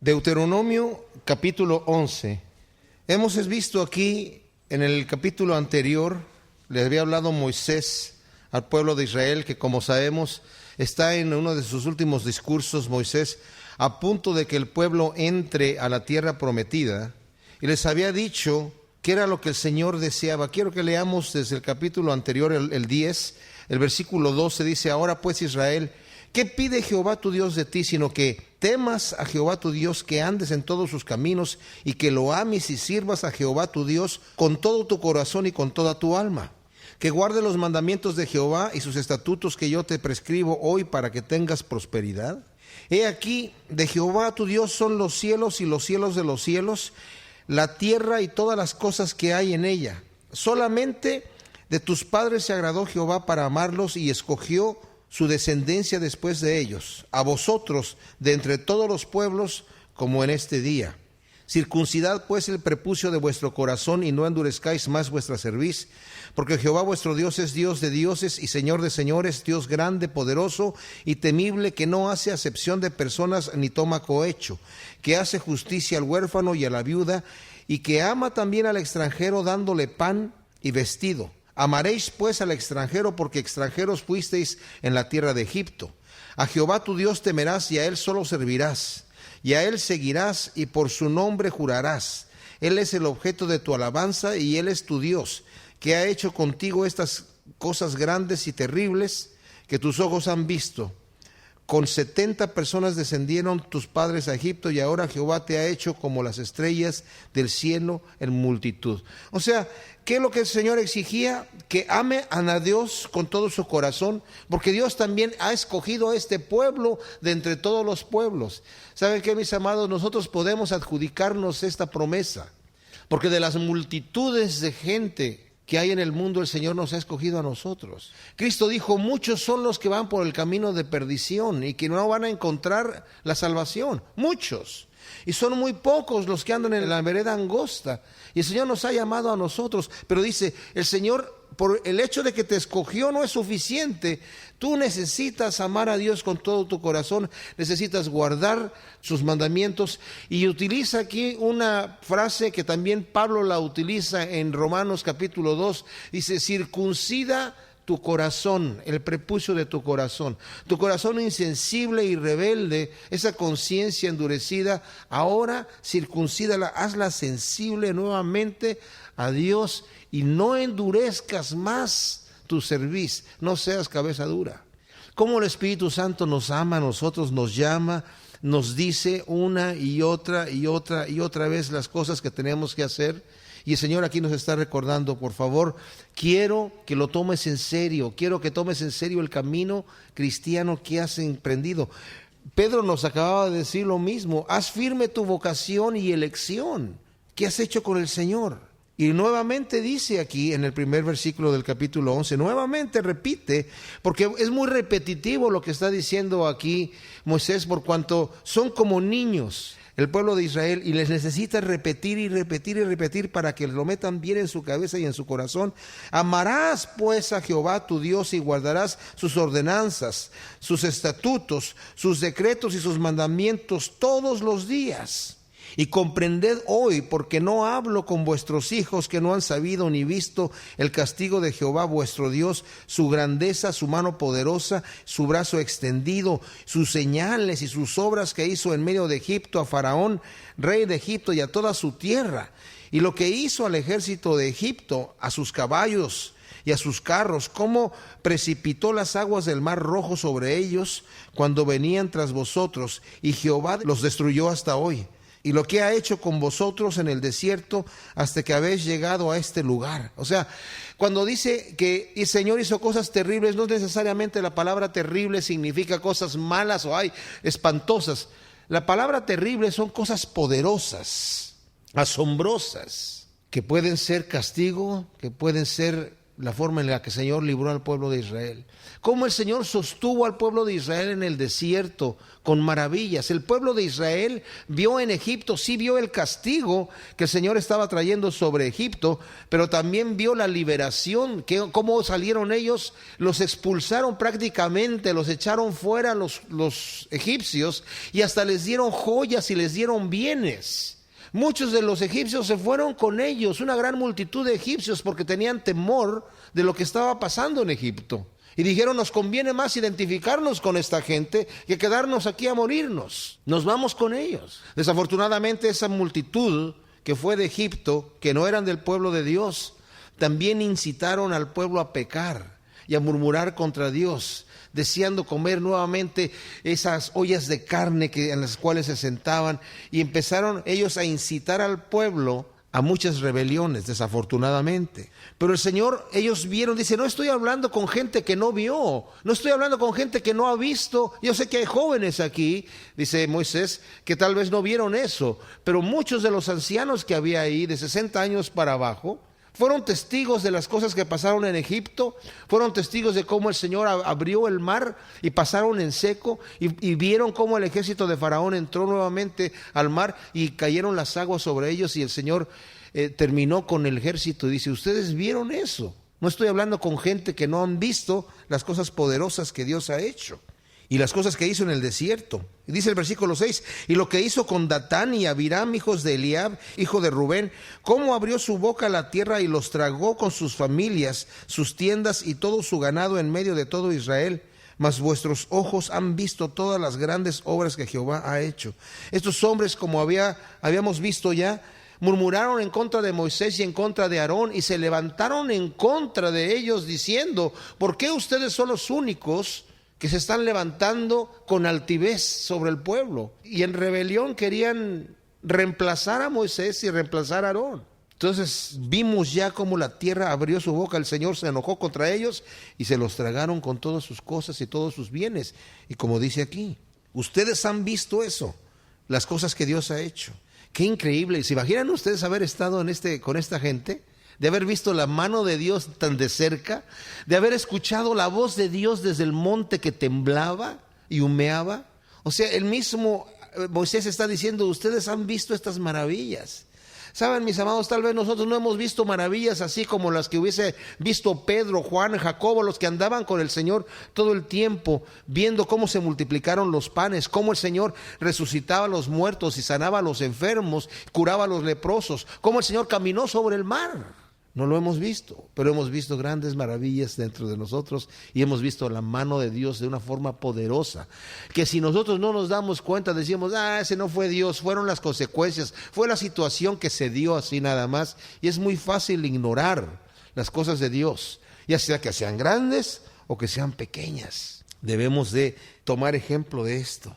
Deuteronomio capítulo 11. Hemos visto aquí en el capítulo anterior, le había hablado Moisés al pueblo de Israel, que como sabemos está en uno de sus últimos discursos, Moisés, a punto de que el pueblo entre a la tierra prometida, y les había dicho qué era lo que el Señor deseaba. Quiero que leamos desde el capítulo anterior, el 10, el versículo 12, dice: Ahora pues, Israel, ¿qué pide Jehová tu Dios de ti? Sino que temas a Jehová tu Dios, que andes en todos sus caminos, y que lo ames y sirvas a Jehová tu Dios con todo tu corazón y con toda tu alma. Que guarde los mandamientos de Jehová y sus estatutos que yo te prescribo hoy, para que tengas prosperidad. He aquí, de Jehová tu Dios son los cielos y los cielos de los cielos, la tierra y todas las cosas que hay en ella. Solamente de tus padres se agradó Jehová para amarlos, y escogió su descendencia después de ellos, a vosotros de entre todos los pueblos, como en este día. Circuncidad pues el prepucio de vuestro corazón, y no endurezcáis más vuestra cerviz, porque Jehová vuestro Dios es Dios de dioses y Señor de señores, Dios grande, poderoso y temible, que no hace acepción de personas ni toma cohecho, que hace justicia al huérfano y a la viuda, y que ama también al extranjero, dándole pan y vestido. Amaréis pues al extranjero, porque extranjeros fuisteis en la tierra de Egipto. A Jehová tu Dios temerás, y a él solo servirás, y a él seguirás, y por su nombre jurarás. Él es el objeto de tu alabanza, y él es tu Dios, que ha hecho contigo estas cosas grandes y terribles que tus ojos han visto. Con 70 personas descendieron tus padres a Egipto, y ahora Jehová te ha hecho como las estrellas del cielo en multitud. O sea, ¿qué es lo que el Señor exigía? Que ame a Dios con todo su corazón, porque Dios también ha escogido a este pueblo de entre todos los pueblos. ¿Saben qué, mis amados? Nosotros podemos adjudicarnos esta promesa, porque de las multitudes de gente que hay en el mundo, el Señor nos ha escogido a nosotros. Cristo dijo: muchos son los que van por el camino de perdición y que no van a encontrar la salvación. Muchos. Y son muy pocos los que andan en la vereda angosta. Y el Señor nos ha llamado a nosotros. Pero dice, el Señor, por el hecho de que te escogió, no es suficiente. Tú necesitas amar a Dios con todo tu corazón, necesitas guardar sus mandamientos. Y utiliza aquí una frase que también Pablo la utiliza en Romanos capítulo 2. Dice: circuncida tu corazón, el prepucio de tu corazón insensible y rebelde, esa conciencia endurecida, ahora circuncídala, hazla sensible nuevamente a Dios, y no endurezcas más tu cerviz, no seas cabeza dura. Como el Espíritu Santo nos ama a nosotros, nos llama, nos dice una y otra vez las cosas que tenemos que hacer. Y el Señor aquí nos está recordando: por favor, quiero que lo tomes en serio, quiero que tomes en serio el camino cristiano que has emprendido. Pedro nos acababa de decir lo mismo: haz firme tu vocación y elección. ¿Qué has hecho con el Señor? Y nuevamente dice aquí en el primer versículo del capítulo 11, nuevamente repite, porque es muy repetitivo lo que está diciendo aquí Moisés, por cuanto son como niños el pueblo de Israel, y les necesita repetir y repetir y repetir para que lo metan bien en su cabeza y en su corazón. Amarás pues a Jehová tu Dios, y guardarás sus ordenanzas, sus estatutos, sus decretos y sus mandamientos todos los días. Y comprended hoy, porque no hablo con vuestros hijos, que no han sabido ni visto el castigo de Jehová vuestro Dios, su grandeza, su mano poderosa, su brazo extendido, sus señales y sus obras que hizo en medio de Egipto a Faraón, rey de Egipto, y a toda su tierra. Y lo que hizo al ejército de Egipto, a sus caballos y a sus carros, cómo precipitó las aguas del mar Rojo sobre ellos cuando venían tras vosotros, y Jehová los destruyó hasta hoy. Y lo que ha hecho con vosotros en el desierto hasta que habéis llegado a este lugar. O sea, cuando dice que el Señor hizo cosas terribles, no necesariamente la palabra terrible significa cosas malas o espantosas. La palabra terrible son cosas poderosas, asombrosas, que pueden ser castigo, que pueden ser la forma en la que el Señor libró al pueblo de Israel. Cómo el Señor sostuvo al pueblo de Israel en el desierto con maravillas. El pueblo de Israel vio en Egipto, sí vio el castigo que el Señor estaba trayendo sobre Egipto, pero también vio la liberación, cómo salieron ellos, los expulsaron prácticamente, los echaron fuera los egipcios y hasta les dieron joyas y les dieron bienes. Muchos de los egipcios se fueron con ellos, una gran multitud de egipcios, porque tenían temor de lo que estaba pasando en Egipto. Y dijeron, nos conviene más identificarnos con esta gente que quedarnos aquí a morirnos. Nos vamos con ellos. Desafortunadamente esa multitud que fue de Egipto, que no eran del pueblo de Dios, también incitaron al pueblo a pecar y a murmurar contra Dios, deseando comer nuevamente esas ollas de carne en las cuales se sentaban, y empezaron ellos a incitar al pueblo a muchas rebeliones, desafortunadamente. Pero el Señor, ellos vieron, dice, no estoy hablando con gente que no vio, no estoy hablando con gente que no ha visto. Yo sé que hay jóvenes aquí, dice Moisés, que tal vez no vieron eso, pero muchos de los ancianos que había ahí, de 60 años para abajo, fueron testigos de las cosas que pasaron en Egipto, fueron testigos de cómo el Señor abrió el mar y pasaron en seco, y vieron cómo el ejército de Faraón entró nuevamente al mar y cayeron las aguas sobre ellos, y el Señor terminó con el ejército. Y dice, ustedes vieron eso. No estoy hablando con gente que no han visto las cosas poderosas que Dios ha hecho y las cosas que hizo en el desierto. Y dice el versículo 6, y lo que hizo con Datán y Abiram, hijos de Eliab, hijo de Rubén, cómo abrió su boca a la tierra y los tragó con sus familias, sus tiendas y todo su ganado en medio de todo Israel. Mas vuestros ojos han visto todas las grandes obras que Jehová ha hecho. Estos hombres, como habíamos visto ya, murmuraron en contra de Moisés y en contra de Aarón, y se levantaron en contra de ellos diciendo, ¿por qué ustedes son los únicos que se están levantando con altivez sobre el pueblo? Y en rebelión querían reemplazar a Moisés y reemplazar a Aarón. Entonces vimos ya cómo la tierra abrió su boca, el Señor se enojó contra ellos y se los tragaron con todas sus cosas y todos sus bienes. Y como dice aquí, ustedes han visto eso, las cosas que Dios ha hecho. Qué increíble. ¿Se imaginan ustedes haber estado con esta gente? De haber visto la mano de Dios tan de cerca, de haber escuchado la voz de Dios desde el monte que temblaba y humeaba. O sea, el mismo Moisés está diciendo, ustedes han visto estas maravillas. Saben, mis amados, tal vez nosotros no hemos visto maravillas así como las que hubiese visto Pedro, Juan, Jacobo, los que andaban con el Señor todo el tiempo, viendo cómo se multiplicaron los panes, cómo el Señor resucitaba a los muertos y sanaba a los enfermos, curaba a los leprosos, cómo el Señor caminó sobre el mar. No lo hemos visto, pero hemos visto grandes maravillas dentro de nosotros y hemos visto la mano de Dios de una forma poderosa, que si nosotros no nos damos cuenta, decimos, ese no fue Dios, fueron las consecuencias, fue la situación que se dio así nada más, y es muy fácil ignorar las cosas de Dios, ya sea que sean grandes o que sean pequeñas. Debemos de tomar ejemplo de esto.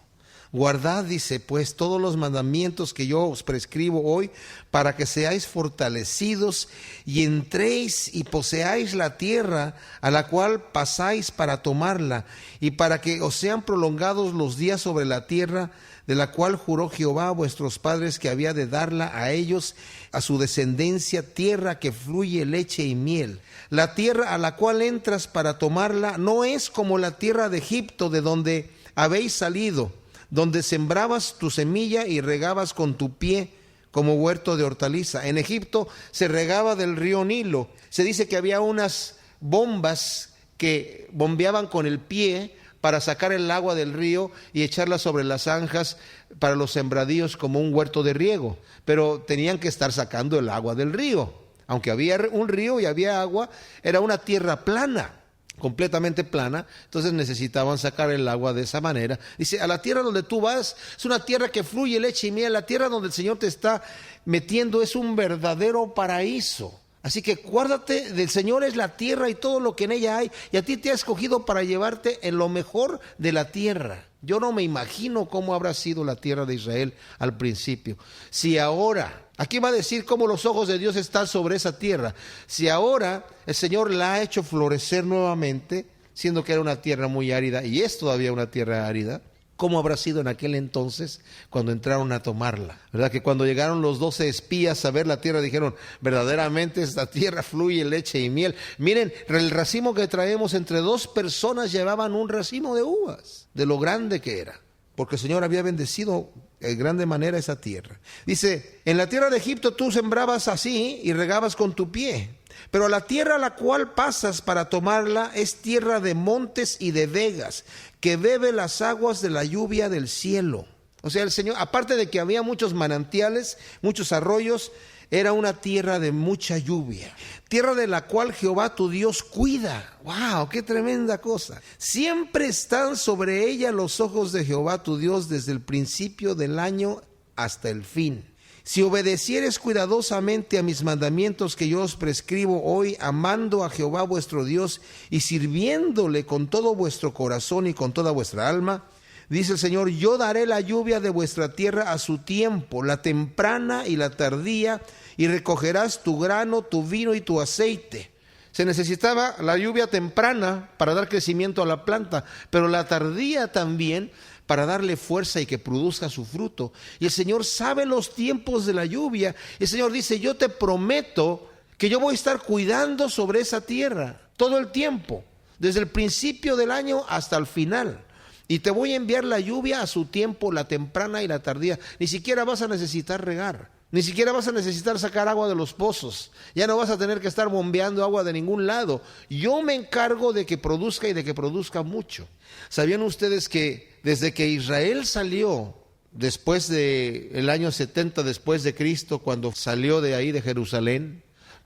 Guardad, dice, pues todos los mandamientos que yo os prescribo hoy, para que seáis fortalecidos y entréis y poseáis la tierra a la cual pasáis para tomarla, y para que os sean prolongados los días sobre la tierra, de la cual juró Jehová a vuestros padres que había de darla a ellos, a su descendencia, tierra que fluye leche y miel. La tierra a la cual entras para tomarla no es como la tierra de Egipto, de donde habéis salido, donde sembrabas tu semilla y regabas con tu pie como huerto de hortaliza. En Egipto se regaba del río Nilo. Se dice que había unas bombas que bombeaban con el pie para sacar el agua del río y echarla sobre las zanjas para los sembradíos como un huerto de riego. Pero tenían que estar sacando el agua del río. Aunque había un río y había agua, era una tierra plana, completamente plana, entonces necesitaban sacar el agua de esa manera. Dice, a la tierra donde tú vas, es una tierra que fluye leche y miel, la tierra donde el Señor te está metiendo es un verdadero paraíso. Así que guárdate, del Señor es la tierra y todo lo que en ella hay, y a ti te ha escogido para llevarte en lo mejor de la tierra. Yo no me imagino cómo habrá sido la tierra de Israel al principio. Si ahora, aquí va a decir cómo los ojos de Dios están sobre esa tierra. Si ahora el Señor la ha hecho florecer nuevamente, siendo que era una tierra muy árida y es todavía una tierra árida, ¿Cómo habrá sido en aquel entonces cuando entraron a tomarla? ¿Verdad? Que cuando llegaron los 12 espías a ver la tierra dijeron, verdaderamente esta tierra fluye leche y miel. Miren, el racimo que traemos, entre 2 personas llevaban un racimo de uvas, de lo grande que era. Porque el Señor había bendecido en grande manera esa tierra. Dice, en la tierra de Egipto tú sembrabas así y regabas con tu pie. Pero la tierra a la cual pasas para tomarla es tierra de montes y de vegas, que bebe las aguas de la lluvia del cielo. O sea, el Señor, aparte de que había muchos manantiales, muchos arroyos, era una tierra de mucha lluvia. Tierra de la cual Jehová tu Dios cuida. ¡Wow! ¡Qué tremenda cosa! Siempre están sobre ella los ojos de Jehová tu Dios desde el principio del año hasta el fin. Si obedecieres cuidadosamente a mis mandamientos que yo os prescribo hoy, amando a Jehová vuestro Dios y sirviéndole con todo vuestro corazón y con toda vuestra alma, dice el Señor, yo daré la lluvia de vuestra tierra a su tiempo, la temprana y la tardía, y recogerás tu grano, tu vino y tu aceite. Se necesitaba la lluvia temprana para dar crecimiento a la planta, pero la tardía también para darle fuerza y que produzca su fruto. Y el Señor sabe los tiempos de la lluvia. El Señor dice, yo te prometo que yo voy a estar cuidando sobre esa tierra todo el tiempo, desde el principio del año hasta el final. Y te voy a enviar la lluvia a su tiempo, la temprana y la tardía. Ni siquiera vas a necesitar regar. Ni siquiera vas a necesitar sacar agua de los pozos. Ya no vas a tener que estar bombeando agua de ningún lado. Yo me encargo de que produzca y de que produzca mucho. ¿Sabían ustedes que desde que Israel salió, después del año 70 después de Cristo, cuando salió de ahí de Jerusalén,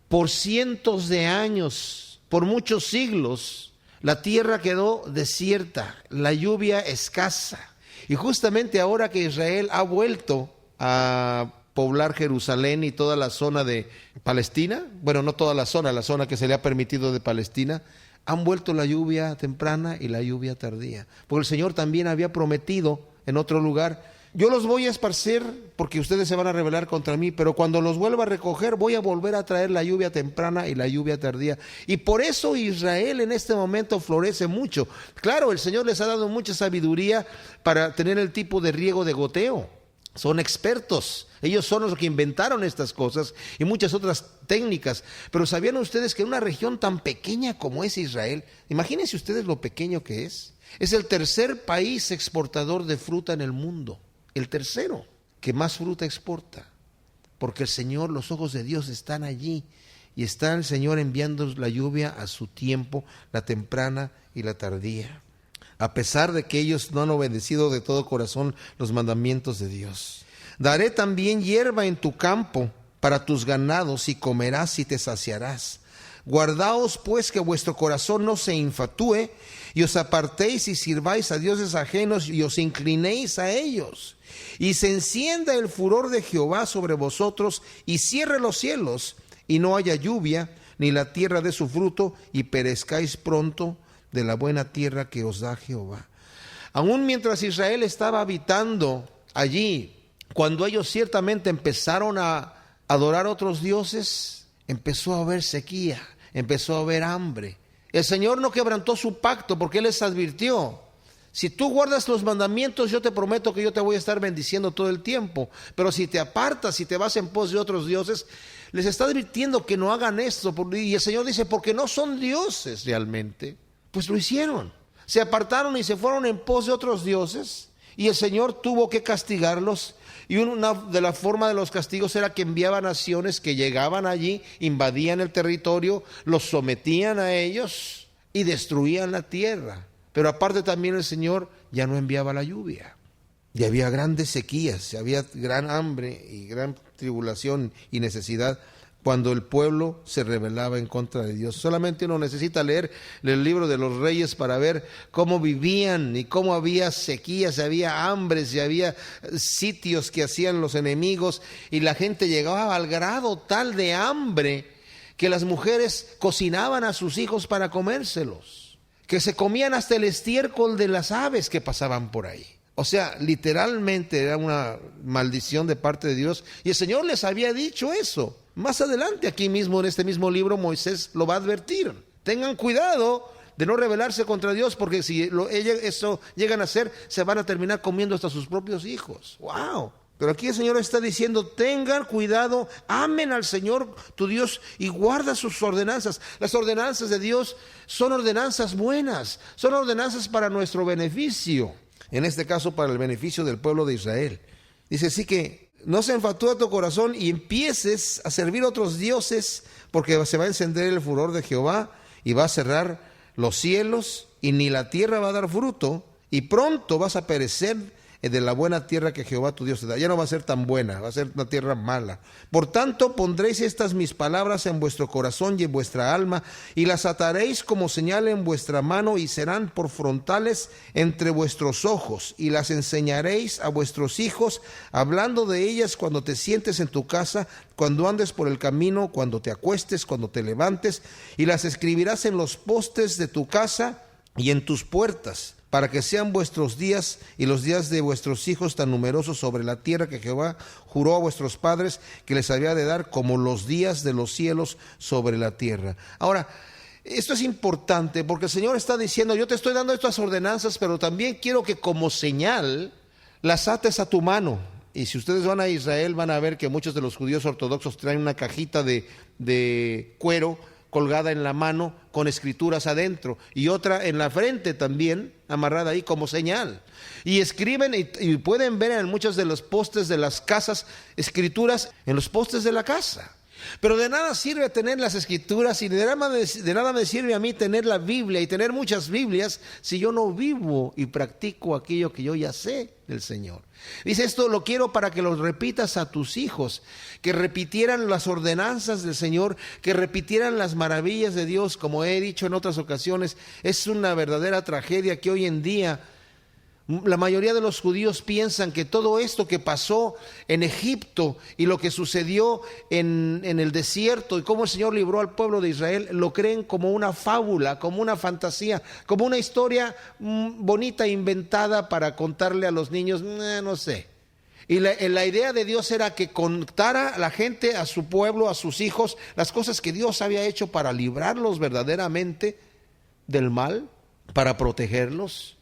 por cientos de años, por muchos siglos, la tierra quedó desierta, la lluvia escasa? Y justamente ahora que Israel ha vuelto a poblar Jerusalén y toda la zona de Palestina, bueno, no toda la zona que se le ha permitido de Palestina, han vuelto la lluvia temprana y la lluvia tardía. Porque el Señor también había prometido en otro lugar, yo los voy a esparcir porque ustedes se van a rebelar contra mí, pero cuando los vuelva a recoger voy a volver a traer la lluvia temprana y la lluvia tardía. Y por eso Israel en este momento florece mucho. Claro, el Señor les ha dado mucha sabiduría para tener el tipo de riego de goteo. Son expertos, ellos son los que inventaron estas cosas y muchas otras técnicas. Pero ¿sabían ustedes que en una región tan pequeña como es Israel, imagínense ustedes lo pequeño que es el tercer país exportador de fruta en el mundo, el tercero que más fruta exporta, porque el Señor, los ojos de Dios están allí y está el Señor enviando la lluvia a su tiempo, la temprana y la tardía, a pesar de que ellos no han obedecido de todo corazón los mandamientos de Dios. Daré también hierba en tu campo para tus ganados y comerás y te saciarás. Guardaos pues que vuestro corazón no se infatúe y os apartéis y sirváis a dioses ajenos y os inclinéis a ellos. Y se encienda el furor de Jehová sobre vosotros y cierre los cielos y no haya lluvia ni la tierra dé su fruto y perezcáis pronto de la buena tierra que os da Jehová. Aún mientras Israel estaba habitando allí, cuando ellos ciertamente empezaron a adorar otros dioses, empezó a haber sequía, empezó a haber hambre. El Señor no quebrantó su pacto porque Él les advirtió, si tú guardas los mandamientos, yo te prometo que yo te voy a estar bendiciendo todo el tiempo, pero si te apartas, si te vas en pos de otros dioses, les está advirtiendo que no hagan esto. Y el Señor dice, porque no son dioses realmente. Pues lo hicieron, se apartaron y se fueron en pos de otros dioses y el Señor tuvo que castigarlos. Y una de las formas de los castigos era que enviaba naciones que llegaban allí, invadían el territorio, los sometían a ellos y destruían la tierra. Pero aparte también el Señor ya no enviaba la lluvia. Y había grandes sequías, había gran hambre y gran tribulación y necesidad cuando el pueblo se rebelaba en contra de Dios. Solamente uno necesita leer el libro de los reyes para ver cómo vivían y cómo había sequías, había hambres y había sitios que hacían los enemigos y la gente llegaba al grado tal de hambre que las mujeres cocinaban a sus hijos para comérselos, que se comían hasta el estiércol de las aves que pasaban por ahí. O sea, literalmente era una maldición de parte de Dios y el Señor les había dicho eso. Más adelante, aquí mismo en este mismo libro, Moisés lo va a advertir. Tengan cuidado de no rebelarse contra Dios, porque si eso llegan a hacer, se van a terminar comiendo hasta sus propios hijos. ¡Wow! Pero aquí el Señor está diciendo, tengan cuidado, amen al Señor tu Dios y guarda sus ordenanzas. Las ordenanzas de Dios son ordenanzas buenas, son ordenanzas para nuestro beneficio, en este caso para el beneficio del pueblo de Israel. Dice así que no se enfatúe tu corazón y empieces a servir a otros dioses, porque se va a encender el furor de Jehová y va a cerrar los cielos y ni la tierra va a dar fruto y pronto vas a perecer de la buena tierra que Jehová tu Dios te da. Ya no va a ser tan buena, va a ser una tierra mala. Por tanto, pondréis estas mis palabras en vuestro corazón y en vuestra alma, y las ataréis como señal en vuestra mano, y serán por frontales entre vuestros ojos, y las enseñaréis a vuestros hijos, hablando de ellas cuando te sientes en tu casa, cuando andes por el camino, cuando te acuestes, cuando te levantes, y las escribirás en los postes de tu casa y en tus puertas, para que sean vuestros días y los días de vuestros hijos tan numerosos sobre la tierra que Jehová juró a vuestros padres que les había de dar, como los días de los cielos sobre la tierra. Ahora, esto es importante porque el Señor está diciendo, yo te estoy dando estas ordenanzas, pero también quiero que como señal las ates a tu mano. Y si ustedes van a Israel, van a ver que muchos de los judíos ortodoxos traen una cajita de cuero colgada en la mano con escrituras adentro y otra en la frente también amarrada ahí como señal, y escriben y pueden ver en muchos de los postes de las casas escrituras en los postes de la casa. Pero de nada sirve tener las escrituras y de nada me sirve a mí tener la Biblia y tener muchas Biblias si yo no vivo y practico aquello que yo ya sé del Señor. Dice, esto lo quiero para que lo repitas a tus hijos, que repitieran las ordenanzas del Señor, que repitieran las maravillas de Dios. Como he dicho en otras ocasiones, es una verdadera tragedia que hoy en día la mayoría de los judíos piensan que todo esto que pasó en Egipto y lo que sucedió en el desierto y cómo el Señor libró al pueblo de Israel, lo creen como una fábula, como una fantasía, como una historia bonita inventada para contarle a los niños, no sé. Y la idea de Dios era que contara a la gente, a su pueblo, a sus hijos, las cosas que Dios había hecho para librarlos verdaderamente del mal, para protegerlos.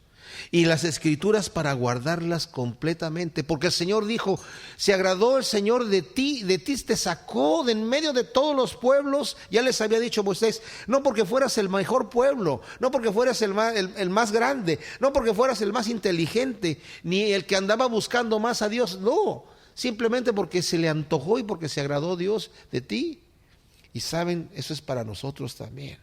Y las escrituras para guardarlas completamente, porque el Señor dijo, se agradó el Señor de ti te sacó de en medio de todos los pueblos. Ya les había dicho Moisés, no porque fueras el mejor pueblo, no porque fueras el más grande, no porque fueras el más inteligente, ni el que andaba buscando más a Dios, no, simplemente porque se le antojó y porque se agradó Dios de ti. Y saben, eso es para nosotros también.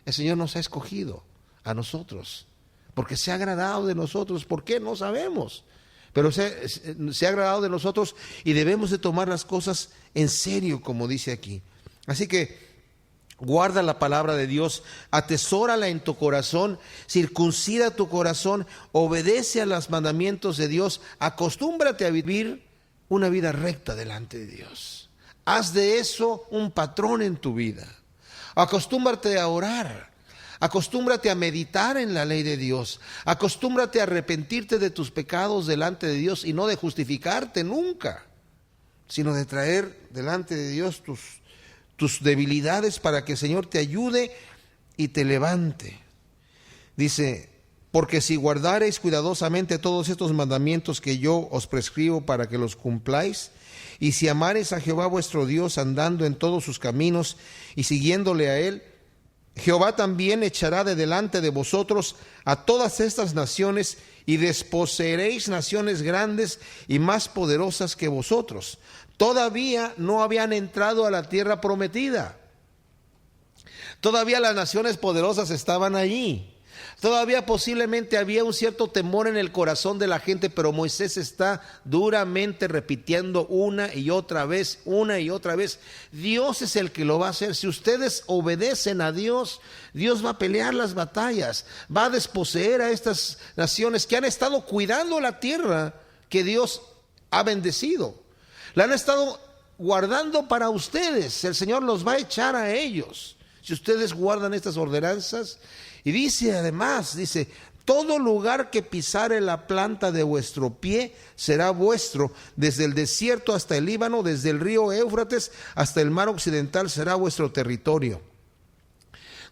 El Señor nos ha escogido a nosotros porque se ha agradado de nosotros. ¿Por qué? No sabemos. Pero se ha agradado de nosotros y debemos de tomar las cosas en serio, como dice aquí. Así que guarda la palabra de Dios, atesórala en tu corazón, circuncida tu corazón, obedece a los mandamientos de Dios, acostúmbrate a vivir una vida recta delante de Dios. Haz de eso un patrón en tu vida. Acostúmbrate a orar. Acostúmbrate a meditar en la ley de Dios. Acostúmbrate a arrepentirte de tus pecados delante de Dios y no de justificarte nunca, sino de traer delante de Dios tus debilidades para que el Señor te ayude y te levante. Dice, porque si guardareis cuidadosamente todos estos mandamientos que yo os prescribo para que los cumpláis, y si amareis a Jehová vuestro Dios andando en todos sus caminos y siguiéndole a Él, Jehová también echará de delante de vosotros a todas estas naciones y desposeeréis naciones grandes y más poderosas que vosotros. Todavía no habían entrado a la tierra prometida. Todavía las naciones poderosas estaban allí. Todavía posiblemente había un cierto temor en el corazón de la gente, pero Moisés está duramente repitiendo una y otra vez, Dios es el que lo va a hacer. Si ustedes obedecen a Dios, Dios va a pelear las batallas, va a desposeer a estas naciones que han estado cuidando la tierra que Dios ha bendecido. La han estado guardando para ustedes. El Señor los va a echar a ellos si ustedes guardan estas ordenanzas. Y dice además, todo lugar que pisare la planta de vuestro pie será vuestro, desde el desierto hasta el Líbano, desde el río Éufrates hasta el mar occidental será vuestro territorio.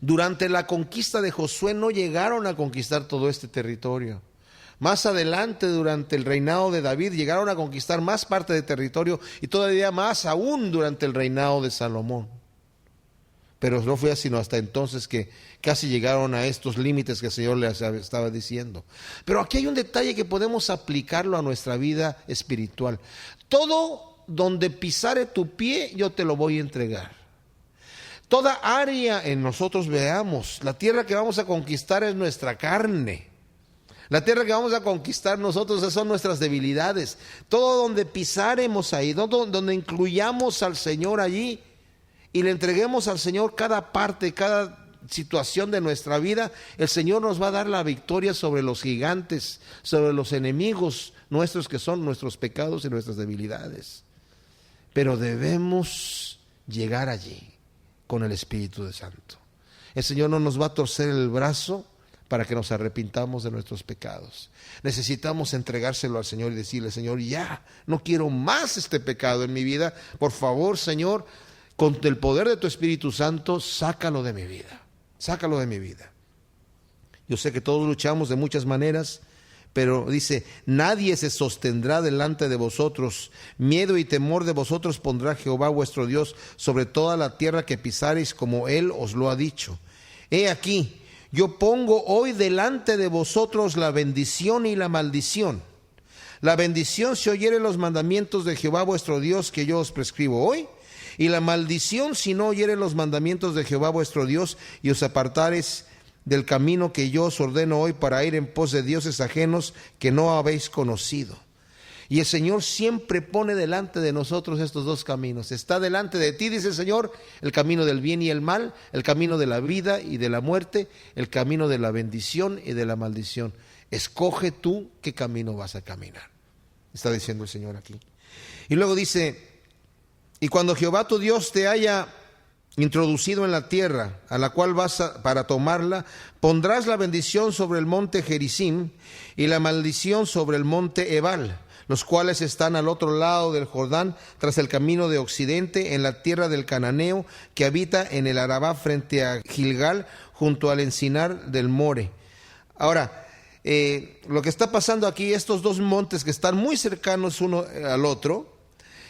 Durante la conquista de Josué no llegaron a conquistar todo este territorio. Más adelante, durante el reinado de David, llegaron a conquistar más parte del territorio y todavía más aún durante el reinado de Salomón. Pero no fue sino hasta entonces que casi llegaron a estos límites que el Señor les estaba diciendo. Pero aquí hay un detalle que podemos aplicarlo a nuestra vida espiritual. Todo donde pisare tu pie, yo te lo voy a entregar. Toda área en nosotros veamos, la tierra que vamos a conquistar es nuestra carne. La tierra que vamos a conquistar nosotros son nuestras debilidades. Todo donde pisaremos ahí, donde incluyamos al Señor allí y le entreguemos al Señor cada parte, cada situación de nuestra vida, el Señor nos va a dar la victoria sobre los gigantes, sobre los enemigos nuestros que son nuestros pecados y nuestras debilidades. Pero debemos llegar allí con el Espíritu de Santo. El Señor no nos va a torcer el brazo para que nos arrepintamos de nuestros pecados. Necesitamos entregárselo al Señor y decirle: Señor, ya, no quiero más este pecado en mi vida. Por favor, Señor, con el poder de tu Espíritu Santo, sácalo de mi vida. Sácalo de mi vida. Yo sé que todos luchamos de muchas maneras, pero dice: nadie se sostendrá delante de vosotros. Miedo y temor de vosotros pondrá Jehová vuestro Dios sobre toda la tierra que pisareis, como Él os lo ha dicho. He aquí, yo pongo hoy delante de vosotros la bendición y la maldición. La bendición si oyere los mandamientos de Jehová vuestro Dios que yo os prescribo hoy, y la maldición si no oyere los mandamientos de Jehová vuestro Dios y os apartareis del camino que yo os ordeno hoy para ir en pos de dioses ajenos que no habéis conocido. Y el Señor siempre pone delante de nosotros estos dos caminos. Está delante de ti, dice el Señor, el camino del bien y el mal, el camino de la vida y de la muerte, el camino de la bendición y de la maldición. Escoge tú qué camino vas a caminar, está diciendo el Señor aquí. Y luego dice: y cuando Jehová tu Dios te haya introducido en la tierra a la cual vas para tomarla, pondrás la bendición sobre el monte Gerizim y la maldición sobre el monte Ebal, los cuales están al otro lado del Jordán, tras el camino de occidente, en la tierra del cananeo, que habita en el Arabá frente a Gilgal, junto al encinar del More. Ahora, lo que está pasando aquí, estos dos montes que están muy cercanos uno al otro,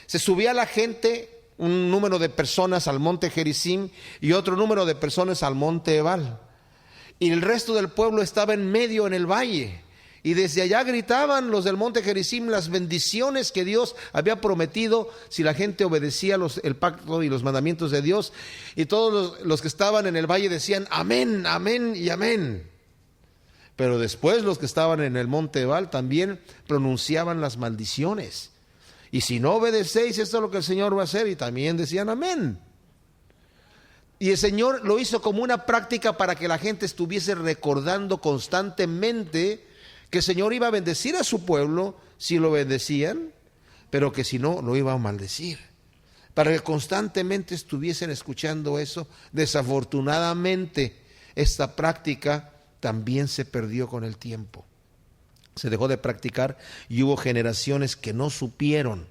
se subía la gente, un número de personas al monte Gerizim y otro número de personas al monte Ebal. Y el resto del pueblo estaba en medio, en el valle. Y desde allá gritaban los del monte Gerizim las bendiciones que Dios había prometido si la gente obedecía el pacto y los mandamientos de Dios. Y todos los que estaban en el valle decían: amén, amén y amén. Pero después los que estaban en el monte Ebal también pronunciaban las maldiciones. Y si no obedecéis, esto es lo que el Señor va a hacer. Y también decían amén. Y el Señor lo hizo como una práctica para que la gente estuviese recordando constantemente que el Señor iba a bendecir a su pueblo si lo bendecían, pero que si no, lo iba a maldecir. Para que constantemente estuviesen escuchando eso. Desafortunadamente, esta práctica también se perdió con el tiempo. Se dejó de practicar y hubo generaciones que no supieron,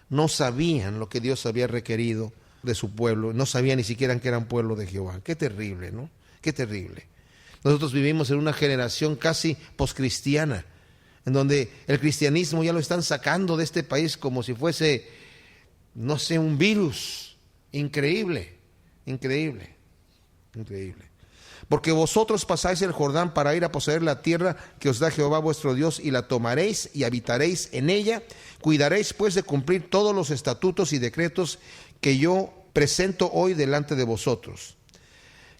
no sabían lo que Dios había requerido de su pueblo, no sabían ni siquiera que eran pueblo de Jehová. Qué terrible, ¿no? Qué terrible. Nosotros vivimos en una generación casi poscristiana, en donde el cristianismo ya lo están sacando de este país como si fuese, no sé, un virus. Increíble, increíble, increíble. Porque vosotros pasáis el Jordán para ir a poseer la tierra que os da Jehová vuestro Dios, y la tomaréis y habitaréis en ella. Cuidaréis pues de cumplir todos los estatutos y decretos que yo presento hoy delante de vosotros.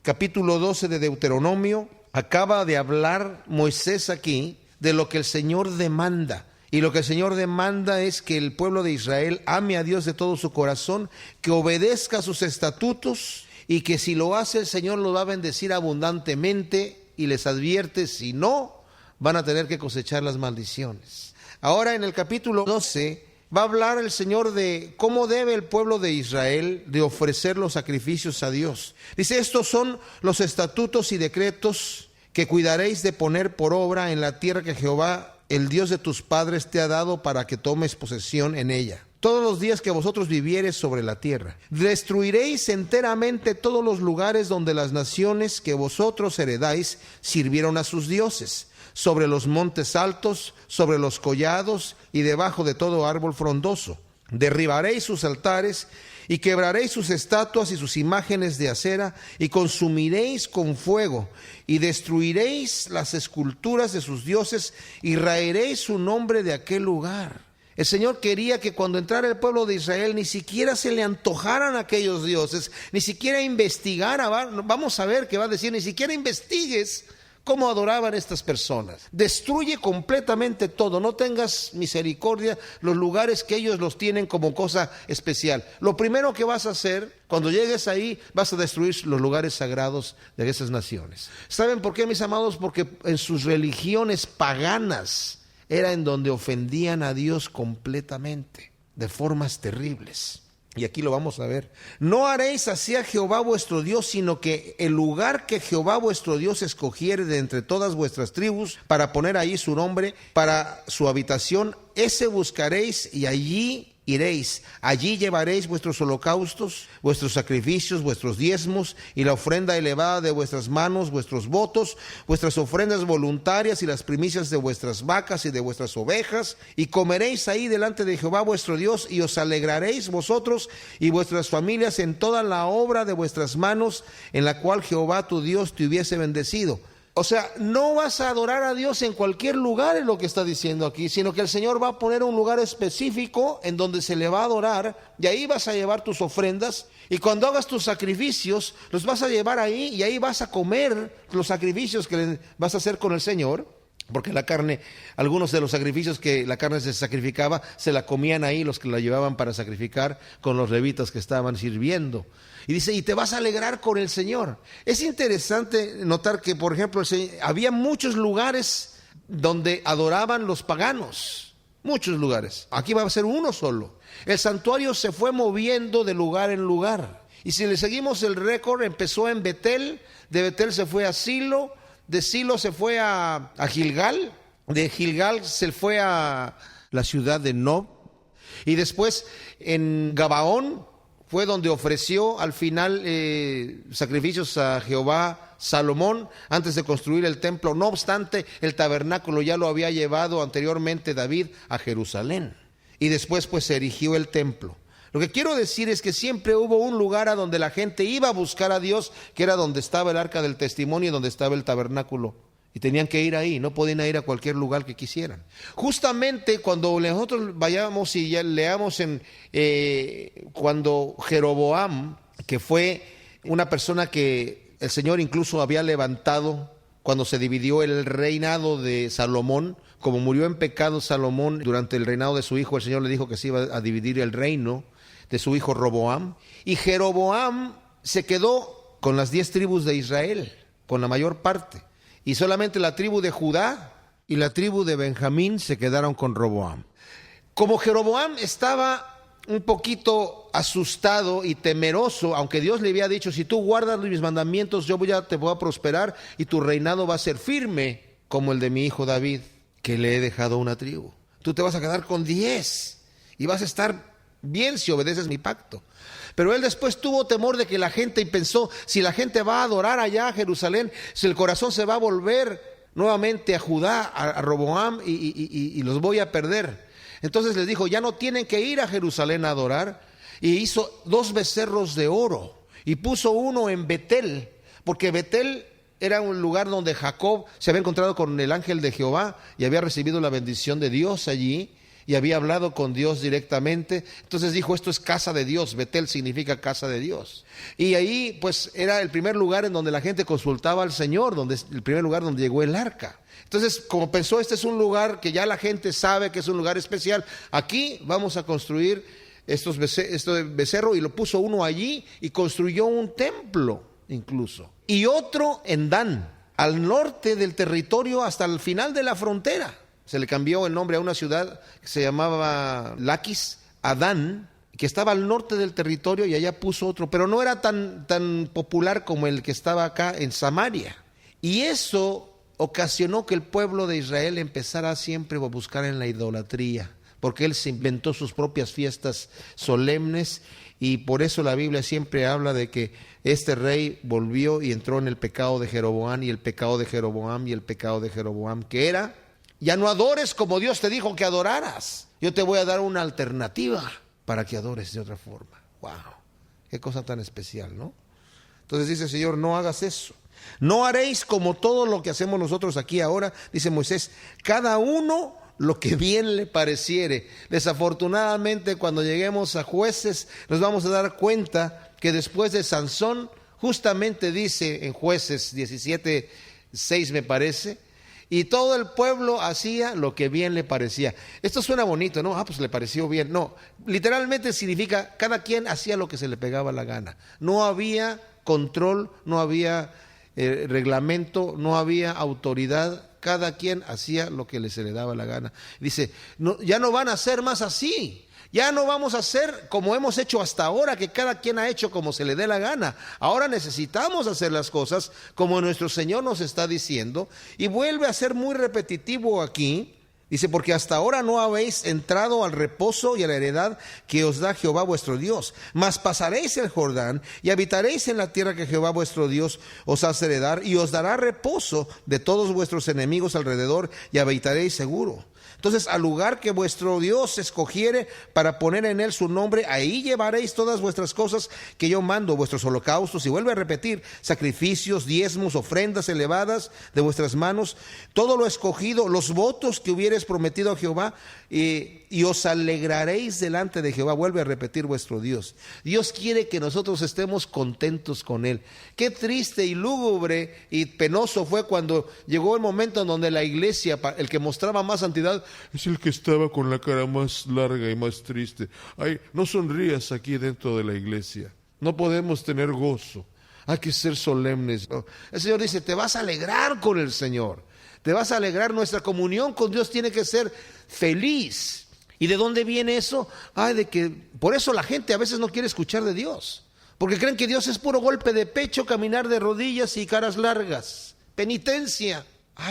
Capítulo 12 de Deuteronomio. Acaba de hablar Moisés aquí de lo que el Señor demanda. Y lo que el Señor demanda es que el pueblo de Israel ame a Dios de todo su corazón, que obedezca sus estatutos, y que si lo hace el Señor lo va a bendecir abundantemente, y les advierte: si no, van a tener que cosechar las maldiciones. Ahora en el capítulo 12 va a hablar el Señor de cómo debe el pueblo de Israel de ofrecer los sacrificios a Dios. Dice: estos son los estatutos y decretos que cuidaréis de poner por obra en la tierra que Jehová, el Dios de tus padres, te ha dado para que tomes posesión en ella. todos los días que vosotros viviereis sobre la tierra. Destruiréis enteramente todos los lugares donde las naciones que vosotros heredáis sirvieron a sus dioses, sobre los montes altos, sobre los collados y debajo de todo árbol frondoso. Derribaréis sus altares y quebraréis sus estatuas y sus imágenes de acera, y consumiréis con fuego, y destruiréis las esculturas de sus dioses, y raeréis su nombre de aquel lugar. El Señor quería que cuando entrara el pueblo de Israel ni siquiera se le antojaran aquellos dioses, ni siquiera investigara. Vamos a ver qué va a decir, ni siquiera investigues cómo adoraban estas personas. Destruye completamente todo, no tengas misericordia los lugares que ellos los tienen como cosa especial. Lo primero que vas a hacer cuando llegues ahí, vas a destruir los lugares sagrados de esas naciones. ¿Saben por qué, mis amados? Porque en sus religiones paganas era en donde ofendían a Dios completamente, de formas terribles. Y aquí lo vamos a ver. No haréis así a Jehová vuestro Dios, sino que el lugar que Jehová vuestro Dios escogiere de entre todas vuestras tribus, para poner ahí su nombre, para su habitación, ese buscaréis y allí iréis. Allí llevaréis vuestros holocaustos, vuestros sacrificios, vuestros diezmos y la ofrenda elevada de vuestras manos, vuestros votos, vuestras ofrendas voluntarias y las primicias de vuestras vacas y de vuestras ovejas, y comeréis ahí delante de Jehová vuestro Dios, y os alegraréis vosotros y vuestras familias en toda la obra de vuestras manos, en la cual Jehová tu Dios te hubiese bendecido. O sea, no vas a adorar a Dios en cualquier lugar, es lo que está diciendo aquí, sino que el Señor va a poner un lugar específico en donde se le va a adorar, y ahí vas a llevar tus ofrendas, y cuando hagas tus sacrificios, los vas a llevar ahí, y ahí vas a comer los sacrificios que vas a hacer con el Señor, porque la carne, algunos de los sacrificios que la carne se sacrificaba, se la comían ahí los que la llevaban para sacrificar con los levitas que estaban sirviendo. Y dice, y te vas a alegrar con el Señor. Es interesante notar que, por ejemplo, había muchos lugares donde adoraban los paganos. Muchos lugares. Aquí va a ser uno solo. El santuario se fue moviendo de lugar en lugar. Y si le seguimos el récord, empezó en Betel, de Betel se fue a Silo, de Silo se fue a Gilgal, de Gilgal se fue a la ciudad de Nob, y después en Gabaón fue donde ofreció al final sacrificios a Jehová Salomón antes de construir el templo. No obstante, el tabernáculo ya lo había llevado anteriormente David a Jerusalén, y después pues se erigió el templo. Lo que quiero decir es que siempre hubo un lugar a donde la gente iba a buscar a Dios, que era donde estaba el arca del testimonio y donde estaba el tabernáculo. Y tenían que ir ahí, no podían ir a cualquier lugar que quisieran. Justamente cuando nosotros vayamos y ya leamos cuando Jeroboam, que fue una persona que el Señor incluso había levantado cuando se dividió el reinado de Salomón, como murió en pecado Salomón durante el reinado de su hijo, el Señor le dijo que se iba a dividir el reino de su hijo Roboam, y Jeroboam se quedó con las 10 tribus de Israel, con la mayor parte, y solamente la tribu de Judá y la tribu de Benjamín se quedaron con Roboam. Como Jeroboam estaba un poquito asustado y temeroso, aunque Dios le había dicho, si tú guardas mis mandamientos, te voy a prosperar y tu reinado va a ser firme como el de mi hijo David, que le he dejado una tribu. Tú te vas a quedar con 10 y vas a estar bien si obedeces mi pacto. Pero él después tuvo temor de que la gente, y pensó, si la gente va a adorar allá a Jerusalén, si el corazón se va a volver nuevamente a Judá, a Roboam, y los voy a perder. Entonces les dijo, ya no tienen que ir a Jerusalén a adorar, y hizo 2 becerros de oro, y puso uno en Betel, porque Betel era un lugar donde Jacob se había encontrado con el ángel de Jehová y había recibido la bendición de Dios allí, y había hablado con Dios directamente. Entonces dijo, esto es casa de Dios. Betel significa casa de Dios. Y ahí pues era el primer lugar en donde la gente consultaba al Señor, el primer lugar donde llegó el arca. Entonces, como pensó, este es un lugar que ya la gente sabe que es un lugar especial, aquí vamos a construir esto becerro, y lo puso uno allí y construyó un templo incluso. Y otro en Dan, al norte del territorio hasta el final de la frontera. Se le cambió el nombre a una ciudad que se llamaba Laquis, a Dan, que estaba al norte del territorio, y allá puso otro, pero no era tan popular como el que estaba acá en Samaria. Y eso ocasionó que el pueblo de Israel empezara siempre a buscar en la idolatría, porque él se inventó sus propias fiestas solemnes, y por eso la Biblia siempre habla de que este rey volvió y entró en el pecado de Jeroboam, y el pecado de Jeroboam, y el pecado de Jeroboam, que era: ya no adores como Dios te dijo que adoraras. Yo te voy a dar una alternativa para que adores de otra forma. ¡Wow! Qué cosa tan especial, ¿no? Entonces dice el Señor: no hagas eso. No haréis como todo lo que hacemos nosotros aquí ahora, dice Moisés, cada uno lo que bien le pareciere. Desafortunadamente, cuando lleguemos a Jueces, nos vamos a dar cuenta que después de Sansón, justamente dice en Jueces 17:6 me parece, y todo el pueblo hacía lo que bien le parecía. Esto suena bonito, ¿no? Pues le pareció bien. No, literalmente significa cada quien hacía lo que se le pegaba la gana. No había control, no había reglamento, no había autoridad. Cada quien hacía lo que se le daba la gana. Dice, no, ya no van a ser más así. Ya no vamos a hacer como hemos hecho hasta ahora, que cada quien ha hecho como se le dé la gana. Ahora necesitamos hacer las cosas como nuestro Señor nos está diciendo. Y vuelve a ser muy repetitivo aquí. Dice, porque hasta ahora no habéis entrado al reposo y a la heredad que os da Jehová vuestro Dios. Mas pasaréis el Jordán y habitaréis en la tierra que Jehová vuestro Dios os hace heredar, y os dará reposo de todos vuestros enemigos alrededor, y habitaréis seguro. Entonces, al lugar que vuestro Dios escogiere para poner en él su nombre, ahí llevaréis todas vuestras cosas que yo mando, vuestros holocaustos, y vuelve a repetir, sacrificios, diezmos, ofrendas elevadas de vuestras manos, todo lo escogido, los votos que hubiereis prometido a Jehová, y os alegraréis delante de Jehová. Vuelve a repetir vuestro Dios. Dios quiere que nosotros estemos contentos con Él. Qué triste y lúgubre y penoso fue cuando llegó el momento en donde la iglesia, el que mostraba más santidad, es el que estaba con la cara más larga y más triste. Ay, no sonrías aquí dentro de la iglesia. No podemos tener gozo. Hay que ser solemnes. El Señor dice, te vas a alegrar con el Señor. Te vas a alegrar. Nuestra comunión con Dios tiene que ser feliz. ¿Y de dónde viene eso? De que por eso la gente a veces no quiere escuchar de Dios, porque creen que Dios es puro golpe de pecho, caminar de rodillas y caras largas, penitencia.